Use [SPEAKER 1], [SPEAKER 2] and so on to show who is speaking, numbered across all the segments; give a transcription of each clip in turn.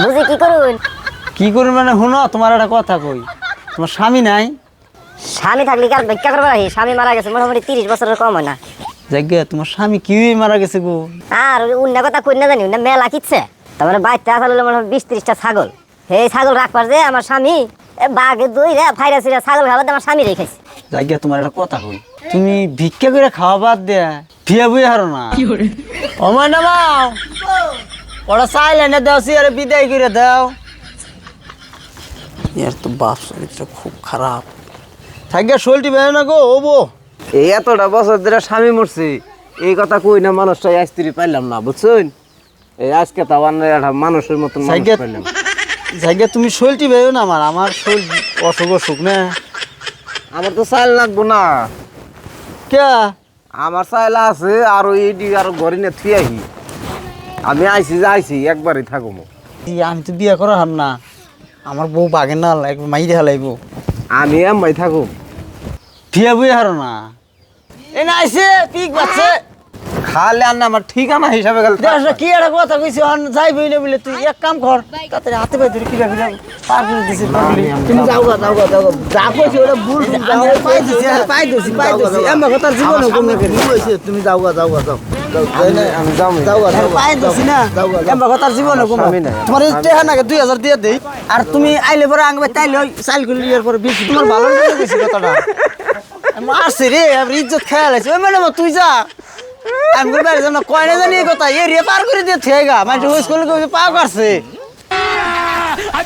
[SPEAKER 1] বুঝি কি করুন?
[SPEAKER 2] কি করুন মানে শুনো, তোমার একটা কথা কই, তোমার স্বামী নাই?
[SPEAKER 1] স্বামী থাকলে কি আর ভিক্ষা করবো নাকি? স্বামী মারা গেছে মোটামুটি 30 বছরের কম হয় না।
[SPEAKER 2] জায়গা তোমার স্বামী কি মারা গেছে গো?
[SPEAKER 1] আর অন্য কথা কই না জানি, অন্য মেলা কিচ্ছে। তারপরে বাচ্চা আসলে মনে হয় 20-30টা ছাগল। এই ছাগল রাখবার যে আমার স্বামী বাঘে দুই রে ফাইরা ছিঁড়া ছাগল খাবার আমার স্বামী রেখেছে।
[SPEAKER 2] জায়গা তোমার একটা কথা কই, তুমি ভিক্ষা করে খাওয়া বাদ দেয়া বিয়া বুয়ে হারো না। অময় নামাও, ওরা চাইলে না দাও, সিয়ারে বিদায় করে দাও। এর তো বাপ চরিত্র খুব খারাপ। থাকিয়া শোলটি বেয় না গো ওবো।
[SPEAKER 3] এই এতটা বছর ধরে স্বামী মরছি, এই কথা কই না মানুষটা স্ত্রী পাইলাম না, বুঝছেন? এই আজকে তো একটা মানুষের মতন মানুষ
[SPEAKER 2] জায়গা
[SPEAKER 3] পাইলাম।
[SPEAKER 2] জায়গা তুমি শোলটি বেয় না, আমার শোল অসুখ অসুখ না।
[SPEAKER 3] আমার তো চাইল লাগবো না,
[SPEAKER 2] কে?
[SPEAKER 3] আমার চাইলা আছে আর এইটি আর ঘরে নিয়ে থুই আহি। আমি আইছি যে আইছি, একবারই থাকবো।
[SPEAKER 2] আমি তো বিয়া করা হাম না, আমার বউ বাগের না একবার মাই দেখা লাগবো।
[SPEAKER 3] আমি এমআই থাকো,
[SPEAKER 2] বিয়া বুয়ে হারো না। এ না আইছে পিক বাচ্চে
[SPEAKER 3] খালে আর না আমার ঠিকানা হিসাবে গেল।
[SPEAKER 2] দেখ কি একটা কথা কইছি, যাইবই না বলে তুই এক কাম কর, তাড়াতাড়ি হাতে পাই ধরে কিরা কিরা পার করে দিছি। তুমি যাও গা যাও গা যাও গা, যা কইছি ওটা ভুল। পাই দিছি এমন কথা জীবনে কম না কইছি। তুমি যাও গা যাও গা যাও,
[SPEAKER 3] আমি যাও
[SPEAKER 2] যাও গা পাই দিছি না, এমন কথা জীবনে কম। তোমার টেহা নাকি 2000 দিয়ে দেই, আর তুমি আইলে পরে আংবে তাইলে ওই চাইল করে লিয়ার পরে বেশি তোমার ভালো লাগে কইছি কথাটা। আমি আসছি রে, আমি ইজ্জত খেয়াল আছে। ওই ম্যাডাম তুই যা, আমি করে বেড়ে যাবো না, কয় না জানি এই কথা, এ রে পার করে দিয়ে থেগা মানে ওই স্কুলে পা করছে।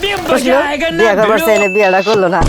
[SPEAKER 1] বিয়ে করবার চাইলে বিয়েটা করলো না।